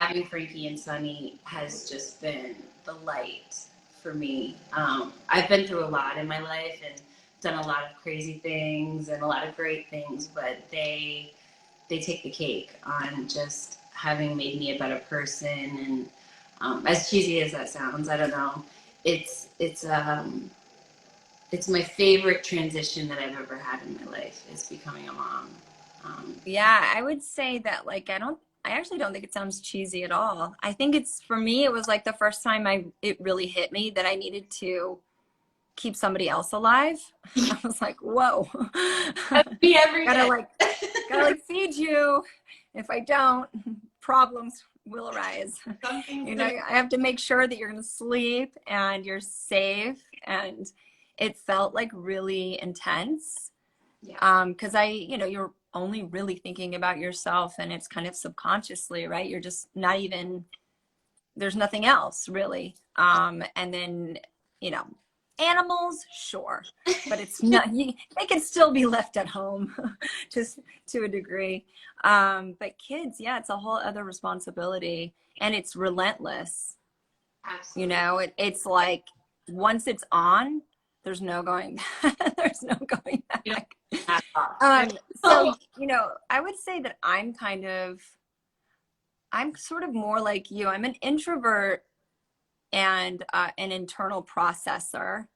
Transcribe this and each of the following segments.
having Frankie and Sunny has just been the light for me. I've been through a lot in my life and done a lot of crazy things and a lot of great things, but they take the cake on just having made me a better person. And as cheesy as that sounds, I don't know, it's my favorite transition that I've ever had in my life is becoming a mom. Yeah, I would say that like I actually don't think it sounds cheesy at all. I think it's for me it was like the first time it really hit me that I needed to keep somebody else alive. I was like, whoa. Me every gotta day. like gotta like feed you. If I don't, problems will arise. You know, I have to make sure that you're gonna sleep and you're safe. And it felt like really intense. Yeah. Because you're only really thinking about yourself and it's kind of subconsciously, right? You're just not even, there's nothing else really. And then, you know, animals, sure, but it's not, they can still be left at home just to a degree. But kids, yeah, it's a whole other responsibility and it's relentless. You Absolutely. know, it's like once it's on, there's no going, there's no going You back. don't have off. So, you know, I would say that I'm sort of more like you. I'm an introvert and an internal processor.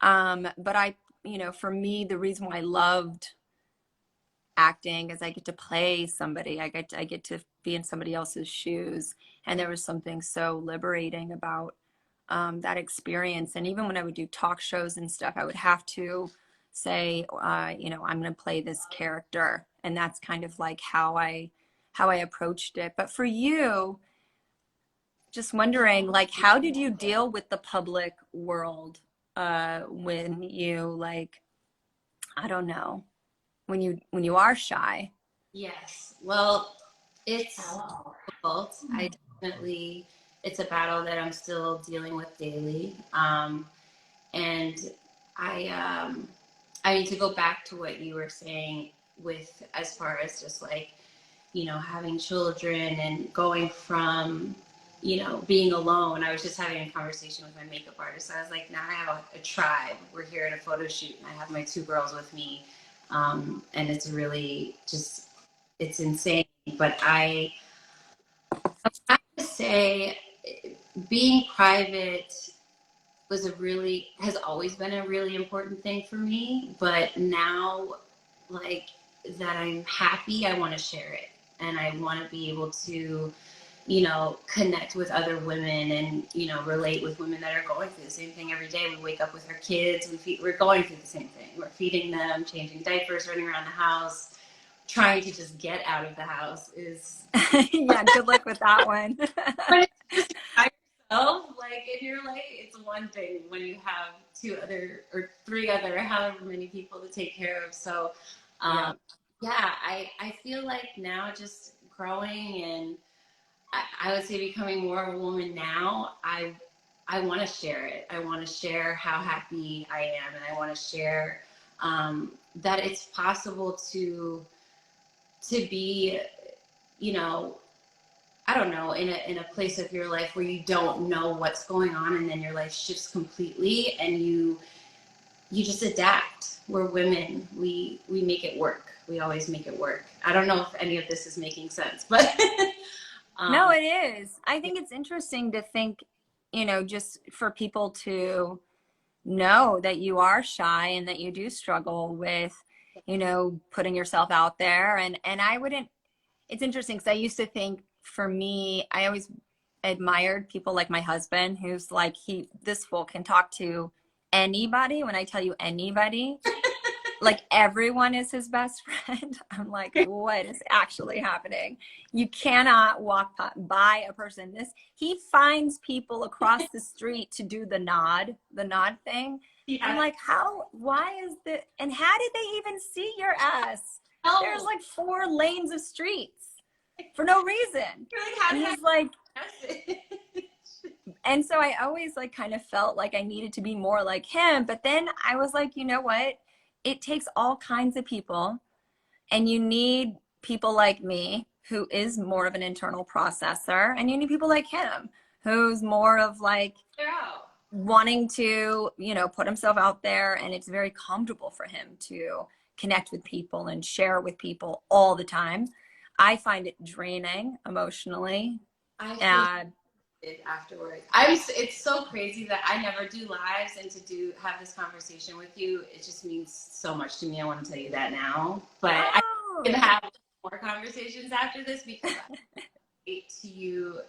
But you know, for me, the reason why I loved acting is I get to play somebody. I get to be in somebody else's shoes. And there was something so liberating about that experience. And even when I would do talk shows and stuff, I would have to say, you know, I'm going to play this character. And that's kind of like how I approached it. But for you, just wondering, like, how did you deal with the public world when you like, I don't know, when you are shy? Yes. Well, it's difficult. I definitely, it's a battle that I'm still dealing with daily. And I mean, to go back to what you were saying with as far as just like, you know, having children and going from, you know, being alone. I was just having a conversation with my makeup artist. I was like, now I have a tribe. We're here at a photo shoot and I have my two girls with me. And it's really just, it's insane. But I have to say, being private has always been a really important thing for me. But now, like, that I'm happy, I want to share it. And I want to be able to, you know, connect with other women and, you know, relate with women that are going through the same thing every day. We wake up with our kids, we're going through the same thing. We're feeding them, changing diapers, running around the house, trying to just get out of the house is. Yeah, good luck with that one. But it's just by yourself, like in your life, it's one thing when you have two other or three other, however many people to take care of. So, Yeah. yeah, I feel like now just growing and I would say becoming more of a woman now, I want to share it. I want to share how happy I am, and I want to share that it's possible to be, you know, I don't know, in a place of your life where you don't know what's going on, and then your life shifts completely, and you just adapt. We're women. We make it work. We always make it work. I don't know if any of this is making sense, but No, um, it is. I think it's interesting to think, you know, just for people to know that you are shy and that you do struggle with, you know, putting yourself out there. And I wouldn't, it's interesting because I used to think for me, I always admired people like my husband, who's like, this fool can talk to anybody. When I tell you anybody, like everyone is his best friend. I'm like, what is actually happening? You cannot walk by a person. He finds people across the street to do the nod thing. I'm yeah. like, why is that? And how did they even see your ass? There's Oh, like 4 lanes of streets for no reason. you're like, how And did he's like, I and so I always like kind of felt like I needed to be more like him. But then I was like, you know what? It takes all kinds of people and you need people like me who is more of an internal processor, and you need people like him who's more of like They're out. wanting to, you know, put himself out there, and it's very comfortable for him to connect with people and share with people all the time. I find it draining emotionally. I hate And it afterwards. It's so crazy that I never do lives, and to have this conversation with you, it just means so much to me. I want to tell you that now. But I can oh, have more conversations after this because I hate to you,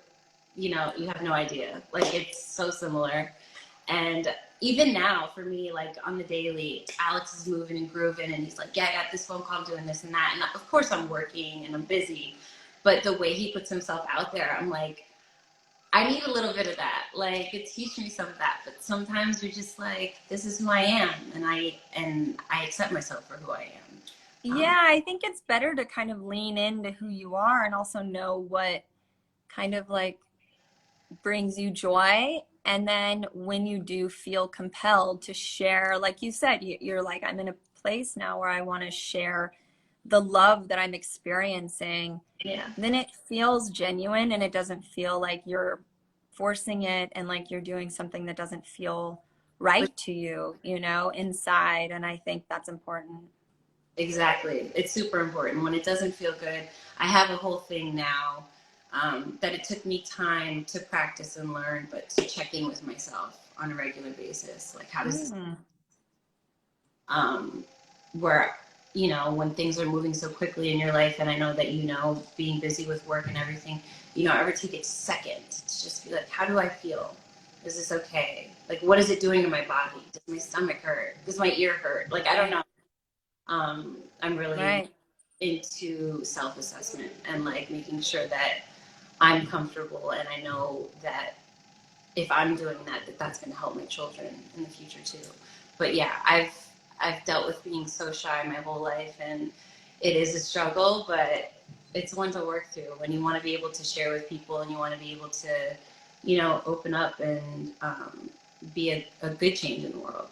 you have no idea. Like, it's so similar. And even now, for me, like on the daily, Alex is moving and grooving, and he's like, "Yeah, I got this phone call, I'm doing this and that." And of course, I'm working and I'm busy, but the way he puts himself out there, I'm like, I need a little bit of that. Like, teach me some of that. But sometimes you're just like, this is who I am, and I accept myself for who I am. yeah, I think it's better to kind of lean into who you are and also know what kind of like brings you joy. And then when you do feel compelled to share, like you said, you're like, I'm in a place now where I want to share the love that I'm experiencing, Yeah. then it feels genuine and it doesn't feel like you're forcing it and like you're doing something that doesn't feel right to you, you know, inside. And I think that's important. Exactly. It's super important. When it doesn't feel good, I have a whole thing now, that it took me time to practice and learn, but to check in with myself on a regular basis. Like, how does this, Mm. um, where, when things are moving so quickly in your life, and I know that, being busy with work and everything, ever take a second to just be like, how do I feel? Is this okay? Like, what is it doing to my body? Does my stomach hurt? Does my ear hurt? Like, I don't know. I'm really Right. into self-assessment and like making sure that I'm comfortable, and I know that if I'm doing that, that's going to help my children in the future too. But yeah, I've dealt with being so shy my whole life, and it is a struggle, but it's one to work through when you want to be able to share with people, and you want to be able to, open up and be a good change in the world.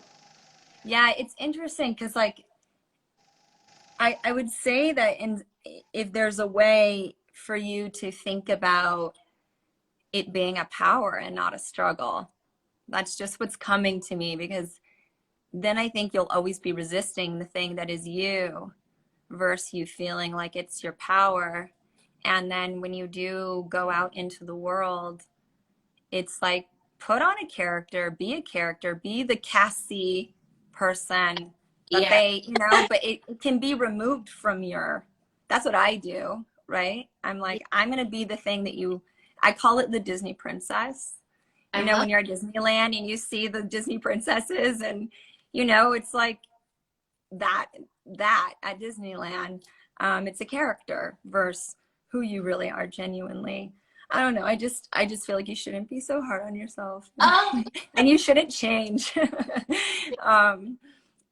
Yeah, it's interesting because like I would say that in if there's a way for you to think about it being a power and not a struggle, that's just what's coming to me because then I think you'll always be resisting the thing that is you versus you feeling like it's your power. And then when you do go out into the world, it's like put on a character, be the Cassie person that Yeah. they, you know, but it can be removed from your, that's what I do, right? I'm like, I'm going to be the thing that you, I call it the Disney princess. I You know, love when you're at Disneyland and you see the Disney princesses and, you know, it's like that, that at Disneyland, it's a character versus who you really are genuinely. I don't know. I just feel like you shouldn't be so hard on yourself, oh and you shouldn't change. um,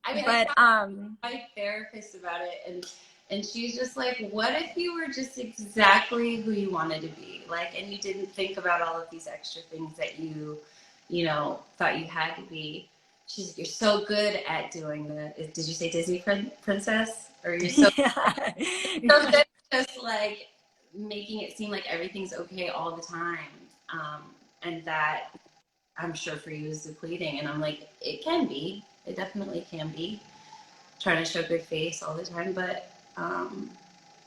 I mean, I but talked to my therapist about it, and she's just like, what if you were just exactly who you wanted to be, like, and you didn't think about all of these extra things that thought you had to be. You're so good at doing did you say Disney princess? Or you're so, yeah, so good at just like making it seem like everything's okay all the time. Um, and that, I'm sure for you, is depleting. And I'm like, it can be. It definitely can be. Trying to show good face all the time, but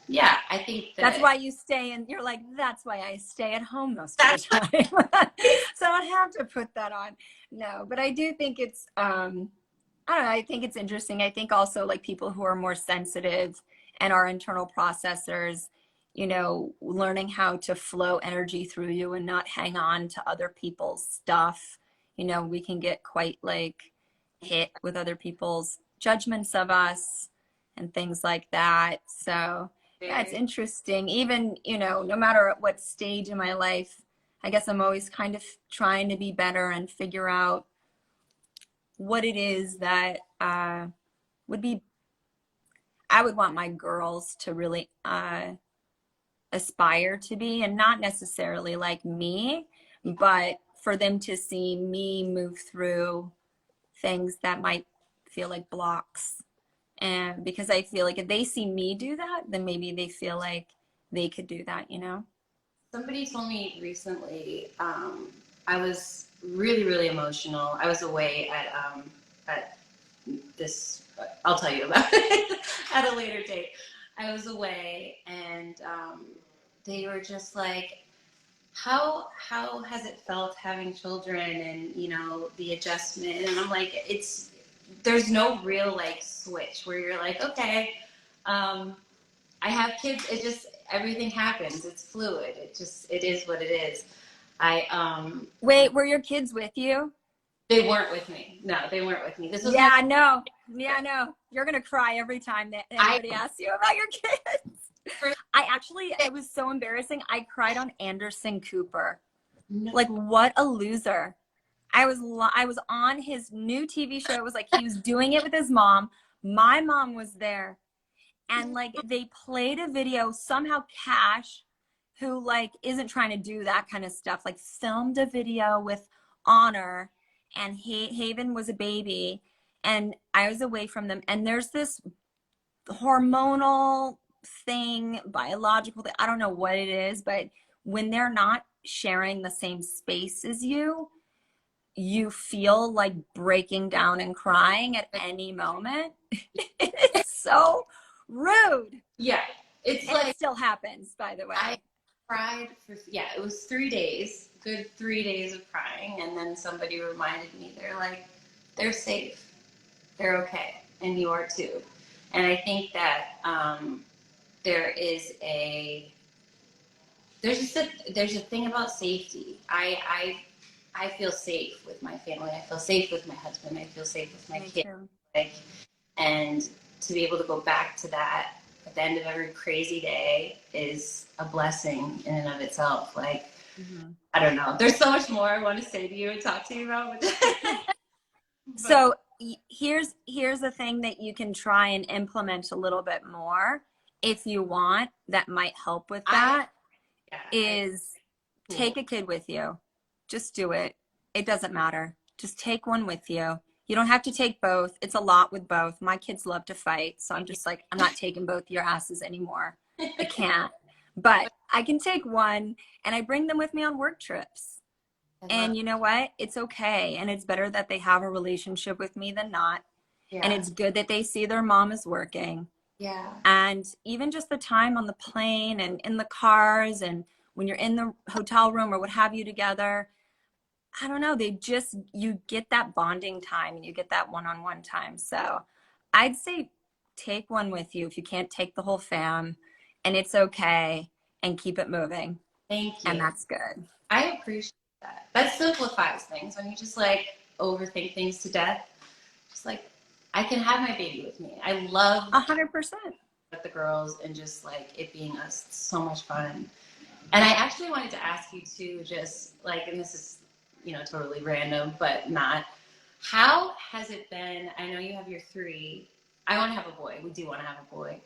yeah, I think that's that why you stay, and you're like, that's why I stay at home most of the time, so I don't have to put that on. No, but I do think it's I don't know, I think it's interesting. I think also like people who are more sensitive and are internal processors, you know, learning how to flow energy through you and not hang on to other people's stuff. You know, we can get quite like hit with other people's judgments of us and things like that. So, yeah, it's very, interesting. Even, you know, no matter at what stage in my life, I guess I'm always kind of trying to be better and figure out what it is that would be I would want my girls to really aspire to be, and not necessarily like me, but for them to see me move through things that might feel like blocks. And because I feel like if they see me do that, then maybe they feel like they could do that, you know? Somebody told me recently, I was really, really emotional. I was away at this, I'll tell you about it at a later date. I was away and they were just like, how has it felt having children and, you know, the adjustment? And I'm like, there's no real like switch where you're like, okay, um, I have kids. It just, everything happens. It's fluid. It is what it is. I, Wait, were your kids with you? they weren't with me. No, they weren't with me. This was Yeah, my, I know. Yeah, I know. You're gonna cry every time that I, anybody asks you about your kids. for, I actually, it was so embarrassing. I cried on Anderson Cooper. no, Like, what a loser. I was on his new TV show. It was like he was doing it with his mom. My mom was there. And like they played a video, somehow Cash, who like isn't trying to do that kind of stuff, like filmed a video with Honor, and Haven was a baby, and I was away from them. And there's this hormonal thing, biological thing, I don't know what it is, but when they're not sharing the same space as you feel like breaking down and crying at any moment. It's so rude. yeah, it's And it like, still happens, by the I way. cried for, yeah, it was 3 days, good 3 days of crying. And then somebody reminded me, they're like, they're safe. They're okay. And you are too. And I think that, there is there's a thing about safety. I feel safe with my family. I feel safe with my husband. I feel safe with my Me kids. too. Like, and to be able to go back to that at the end of every crazy day is a blessing in and of itself. Like, Mm-hmm. I don't know. There's so much more I want to say to you and talk to you about. But So here's the thing that you can try and implement a little bit more if you want, that might help with I, that, yeah, is cool. take a kid with you. Just do it. It doesn't matter. Just take one with you. You don't have to take both. It's a lot with both. My kids love to fight, so I'm just like, I'm not taking both your asses anymore. I can't. But I can take one, and I bring them with me on work trips. I love, And you know what? It's okay. And it's better that they have a relationship with me than not. And yeah, it's good that they see their mom is working. yeah. And even just the time on the plane and in the cars and when you're in the hotel room or what have you together, I don't know, you get that bonding time and you get that one-on-one time. So I'd say take one with you if you can't take the whole fam, and it's okay, and keep it moving. Thank And you. that's good. I appreciate that. That simplifies things when you just like overthink things to death. Just like, I can have my baby with me. I love 100%. with the girls and just like it being us so much fun. And I actually wanted to ask you too, just like, and this is, you know, totally random, but not. How has it been? I know you have your three. I want to have a boy. We do want to have a boy.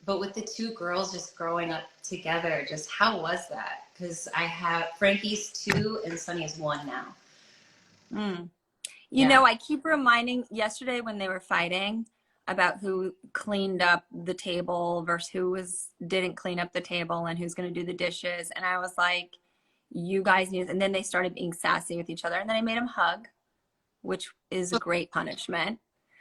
But with the two girls just growing up together, just how was that? Because I have Frankie's 2 and Sunny is 1 now. Mm. You Yeah. know, I keep reminding yesterday when they were fighting about who cleaned up the table versus didn't clean up the table and who's going to do the dishes. And I was like, you guys need, and then they started being sassy with each other. And then I made them hug, which is a great punishment.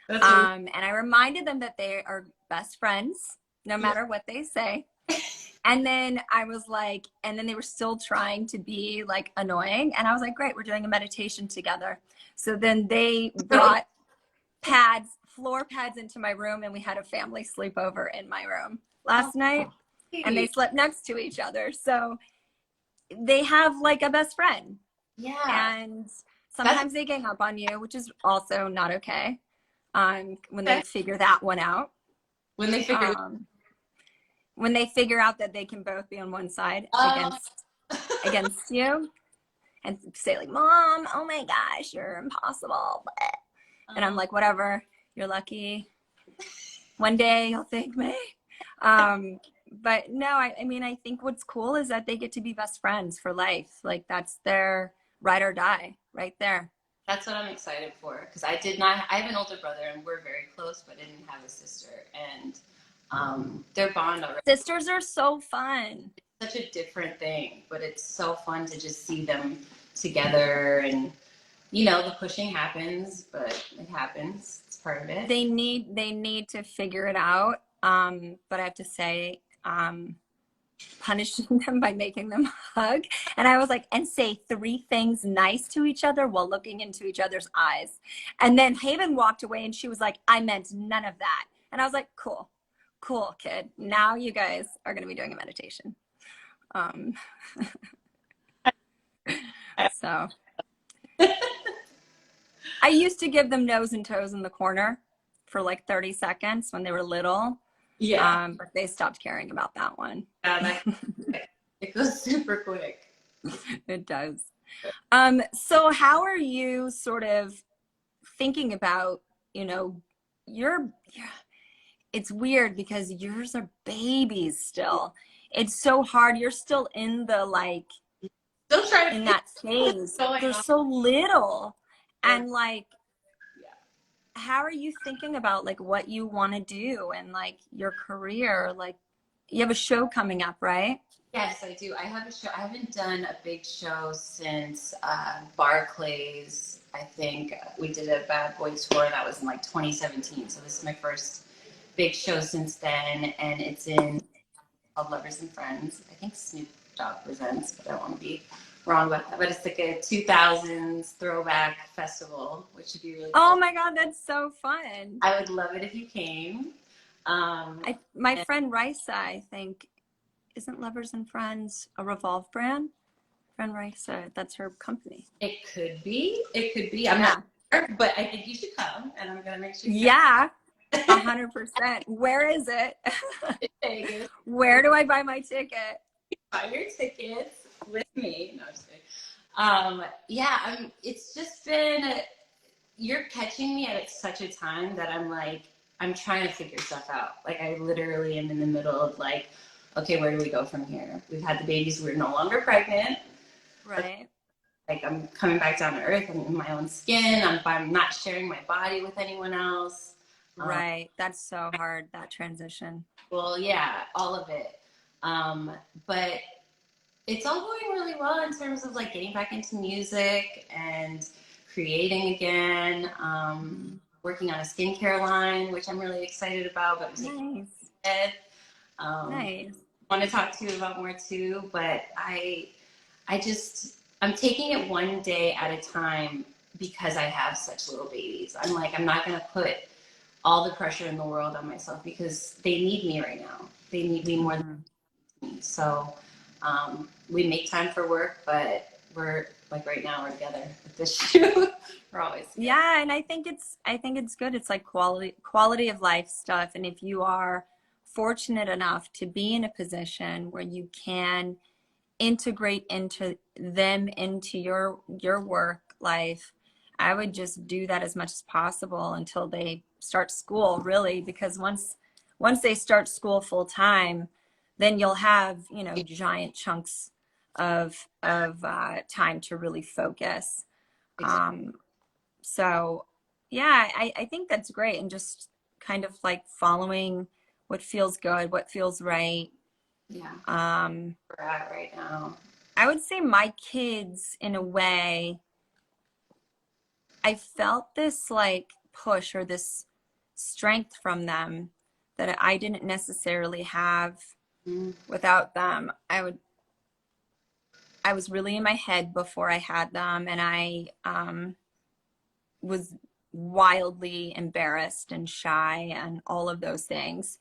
That's really, And I reminded them that they are best friends, no yeah. matter what they say. And then I was like, and then they were still trying to be like annoying. And I was like, great, we're doing a meditation together. So then they brought floor pads into my room, and we had a family sleepover in my room Oh, last night, and they sweet. slept next to each other. So they have like a best friend. Yeah. And That's sometimes they gang up on you, which is also not okay. When they okay. figure that one out. When they figure, Um, when they figure out that they can both be on one side oh, against you, and say like, Mom, oh my gosh, you're impossible. And I'm oh, like, whatever, you're lucky. One day you'll thank me. Um, but no, I mean, I think what's cool is that they get to be best friends for life. Like that's their ride or die right there. that's what I'm excited for because I did not. I have an older brother and we're very close, but I didn't have a sister. And Their bond already Sisters are so fun. such a different thing, but it's so fun to just see them together. And the pushing happens, but it happens. It's part of it. They need to figure it out. But I have to say, punishing them by making them hug. And I was like, and say three things nice to each other while looking into each other's eyes. And then Haven walked away and she was like, I meant none of that. And I was like, cool, cool, kid. Now you guys are going to be doing a meditation. Um, so I used to give them nose and toes in the corner for like 30 seconds when they were little. Yeah, But they stopped caring about that one. it goes super quick. It does. So how are you sort of thinking about, you know, your, it's weird because yours are babies still. It's so hard. You're still in the like, Still trying to in figure that out what's phase. going They're on. so little. And like, Yeah. how are you thinking about like what you want to do and like your career? Like, you have a show coming up, right? Yes, I do. I have a show. I haven't done a big show since Barclays. I think we did a Bad Boy tour that was in like 2017. So this is my first big show since then, and it's in called Lovers and Friends. I think Snoop Dogg presents, but I don't want to be wrong about that. But it's like a 2000s throwback festival, which would be really Oh cool. my God, that's so fun. I would love it if you came. My friend Risa, I think, isn't Lovers and Friends a Revolve brand? Friend Risa, that's her company. It could be. It could be. I'm not Yeah. sure, but I think you should come, and I'm gonna make sure you Yeah, come. 100%. Where is it? In Vegas. Where do I buy my ticket? Buy your tickets with me. No, just kidding. Yeah, it's just been. You're catching me at such a time that I'm like, I'm trying to figure stuff out. Like, I literally am in the middle of like, okay, where do we go from here? We've had the babies. We're no longer pregnant. Right. Like, I'm coming back down to earth. I'm in my own skin. I'm not sharing my body with anyone else. Um, Right. That's so hard, that transition. well, yeah, all of it. Um, but it's all going really well in terms of like getting back into music and creating again. Working on a skincare line, which I'm really excited about, but I'm taking Nice. it. Um, Nice. want to talk to you about more too, but I'm taking it one day at a time because I have such little babies. I'm like, I'm not going to put all the pressure in the world on myself because they need me right now. They need me more than Mhm. me. So we make time for work, but we're like right now we're together with this shoot. We're always together. Yeah, and I think it's good. It's like quality of life stuff. And if you are fortunate enough to be in a position where you can integrate into them into your work life, I would just do that as much as possible until they start school, really, because once they start school full time, then you'll have, giant chunks of time to really focus. Exactly. um so yeah, I think that's great, and just kind of like following what feels good, what feels right. Yeah, um we're at right now. I would say my kids, in a way, I felt this like push or this strength from them that I didn't necessarily have Mm, without them. I was really in my head before I had them, and I was wildly embarrassed and shy and all of those things.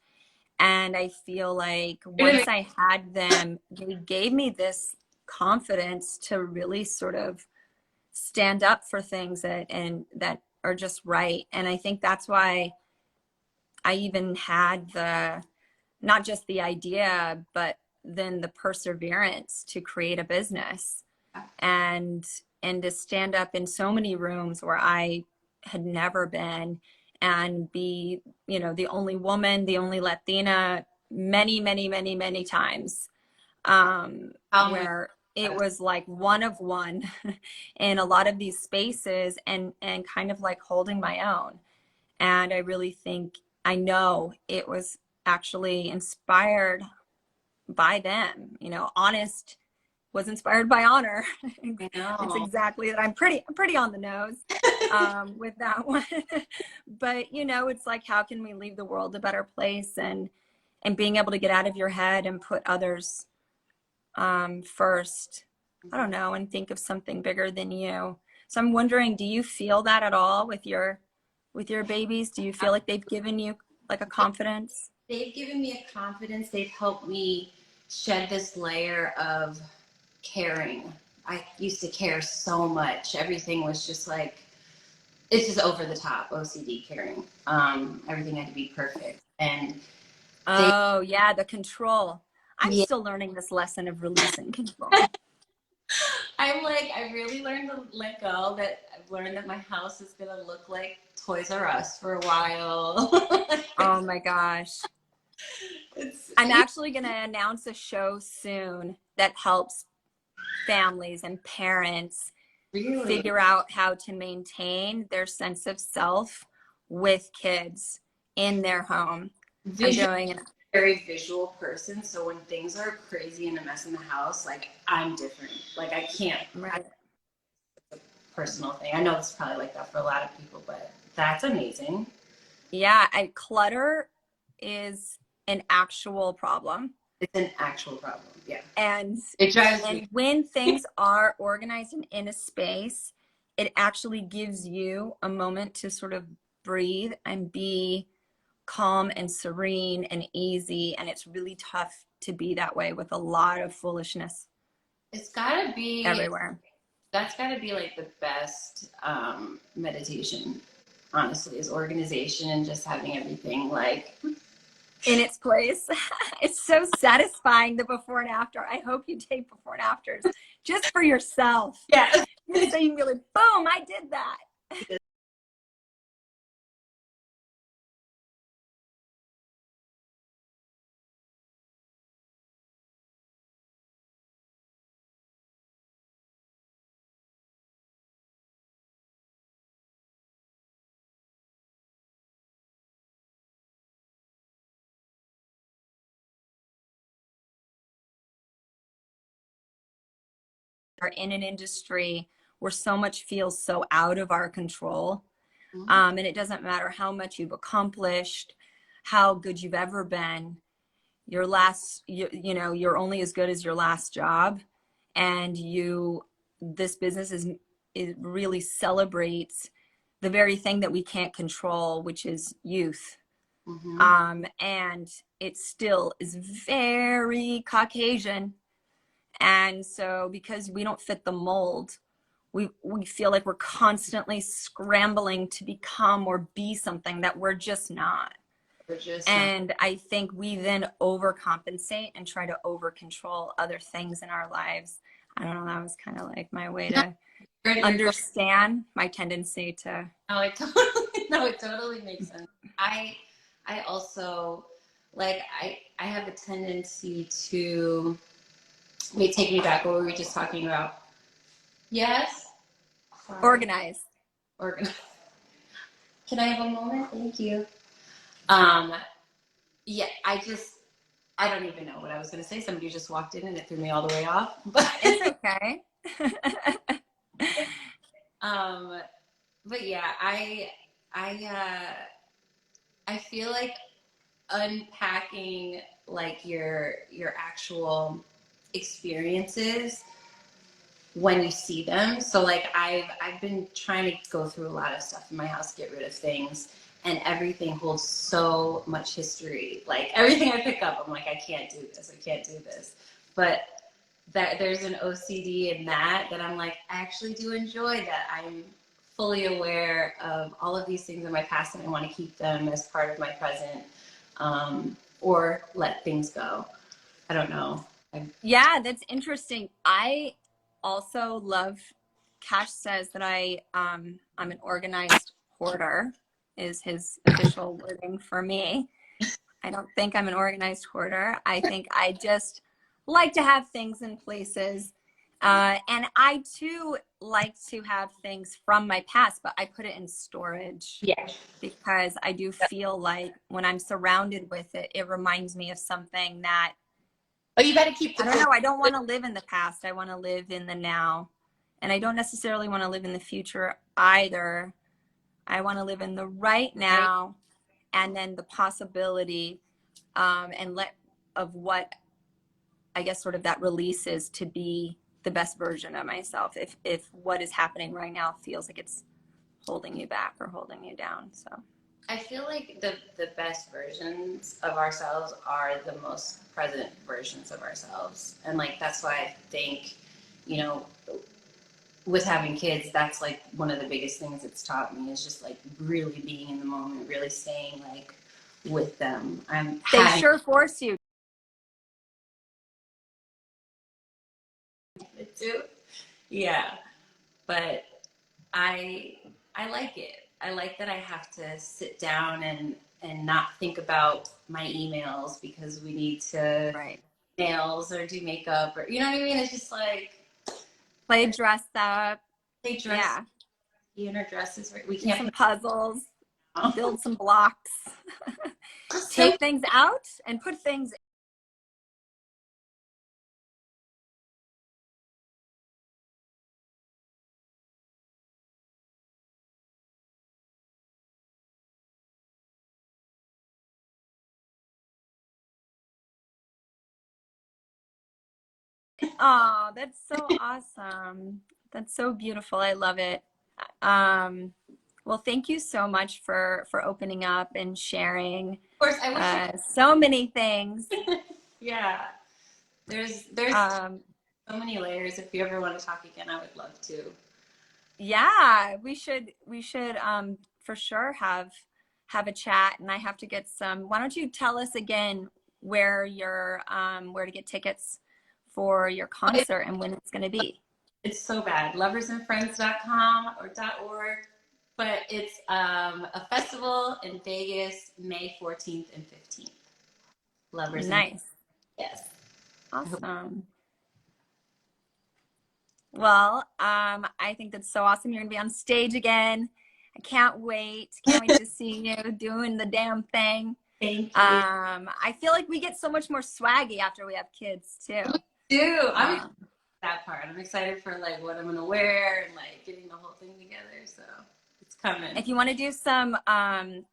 And I feel like once I had them, they gave me this confidence to really sort of stand up for things that are just right. And I think that's why I even had the not just the idea, but then the perseverance to create a business and to stand up in so many rooms where I had never been, and be, the only woman, the only Latina, many, many, many, many times, How many? where it was like one of one in a lot of these spaces, and kind of like holding my own. And I really think, I know it was actually inspired by them. You know, honest was inspired by honor. I It's know. exactly that. I'm pretty on the nose with that one. But you know, it's like, how can we leave the world a better place, and being able to get out of your head and put others first. I don't know, and think of something bigger than you. So I'm wondering, do you feel that at all with your babies? Do you feel like they've given you like a confidence? They've given me a confidence. They've helped me shed this layer of caring. I used to care so much. Everything was just like, it's just over the top OCD caring. Everything had to be perfect. And they, Oh, yeah, the control. I'm yeah, still learning this lesson of releasing control. I'm like, I really learned to let go. That I've learned that my house is gonna look like Toys R Us for a while. Oh my gosh. It's I'm actually going to announce a show soon that helps families and parents really figure out how to maintain their sense of self with kids in their home. I'm visual, doing an very visual person. So when things are crazy and a mess in the house, like I'm different. Like I can't. right. Personal thing. I know it's probably like that for a lot of people, but that's amazing. Yeah, clutter is an actual problem. It's an actual problem. Yeah. And It drives me. when things are organized and in a space, it actually gives you a moment to sort of breathe and be calm and serene and easy. And it's really tough to be that way with a lot of foolishness It's gotta be, everywhere. that's gotta be like the best meditation, honestly, is organization and just having everything like, In its place. It's so satisfying, the before and after. I hope you take before and afters just for yourself. yeah. Just so you can be like, boom, I did that. Are in an industry where so much feels so out of our control. And it doesn't matter how much you've accomplished, how good you've ever been. You know, you're only as good as your last job. And this business it really celebrates the very thing that we can't control, which is youth. Mm-hmm. And it still is very Caucasian. And so because we don't fit the mold, we feel like we're constantly scrambling to become or be something that we're just not. We're just not. And I think we then overcompensate and try to over control other things in our lives. I don't know, that was kind of like my way to understand my tendency to. No, it totally, no, it totally makes sense. I also like I have a tendency to wait, take me back. What were we just talking about? Yes. Sorry. Organize. Organize. Can I have a moment? Thank you. Um, yeah, I don't even know what I was going to say. Somebody just walked in and it threw me all the way off. But It's okay. um, but yeah, I I feel like unpacking like your actual experiences when you see them. So like I've been trying to go through a lot of stuff in my house, get rid of things, and everything holds so much history. Like everything I pick up, I'm like, I can't do this. I can't do this. But that there's an OCD in that I'm like, I actually do enjoy that. I'm fully aware of all of these things in my past and I want to keep them as part of my present, or let things go. I don't know. Yeah, that's interesting. I also love, Cash says that I'm an organized hoarder is his official wording for me. I don't think I'm an organized hoarder. I think I just like to have things in places. And I too like to have things from my past, but I put it in storage Yeah. because I do feel like when I'm surrounded with it, it reminds me of something that Oh, you got to keep I the don't cool. know. I don't want to live in the past. I want to live in the now. And I don't necessarily want to live in the future either. I want to live in the right Right? now and then the possibility and let of what I guess sort of that release is to be the best version of myself. If what is happening right now feels like it's holding you back or holding you down. So I feel like the best versions of ourselves are the most present versions of ourselves. And like that's why I think, you know, with having kids, that's like one of the biggest things it's taught me is just like really being in the moment, really staying like with them. I'm they having sure force you. it too. Yeah. But I I like it. I like that I have to sit down and not think about my emails because we need to Right. nails or do makeup or you know what I mean? It's just like Play dress up. they dress Yeah. you in her dresses right. We Do can't some put puzzles, on. build some blocks, So take things out and put things. Oh, that's so awesome. That's so beautiful. I love it. Um, well, thank you so much for opening up and sharing of course I wish you so many things. yeah. There's Um, so many layers. If you ever want to talk again, I would love to. yeah, we should for sure have a chat and I have to get some. Why don't you tell us again where you're where to get tickets for your concert and when it's going to be? It's so bad. Loversandfriends.com or .org. But it's a festival in Vegas, May 14th and 15th. Lovers and Nice. yes. I hope Awesome. Well, I think that's so awesome. You're gonna be on stage again. I can't wait. Can't wait to see you doing the damn thing. thank you. I feel like we get so much more swaggy after we have kids too. Do I'm excited Um, for that part. I'm excited for like what I'm gonna wear and like getting the whole thing together. So it's coming. if you want to do some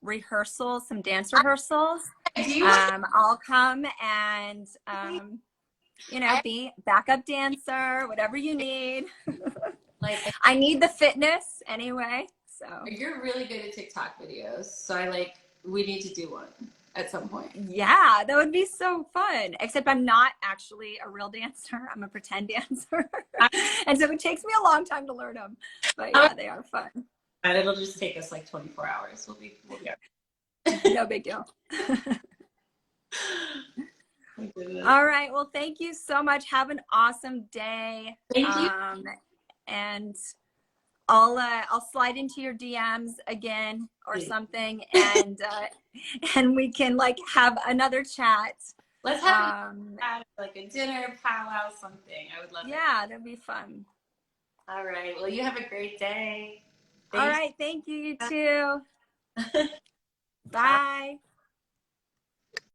rehearsals, some dance rehearsals, Do you want? I'll come and I be backup dancer, whatever you need. like. I need the fitness anyway, so. You're really good at TikTok videos, so I like. We need to do one at some point. Yeah, that would be so fun. Except I'm not actually a real dancer. I'm a pretend dancer. I, And so it takes me a long time to learn them. But I, yeah, they are fun. it'll just take us like 24 hours. We'll be No big deal. my goodness. All right. Well, thank you so much. Have an awesome day. Thank you. And I'll slide into your DMs again or something and we can like have another chat. Let's have like a dinner, powwow, something. I would love it. Yeah, that'd be fun. All right. Well, you have a great day. All Thanks. right. Thank you. You too. Bye. Bye.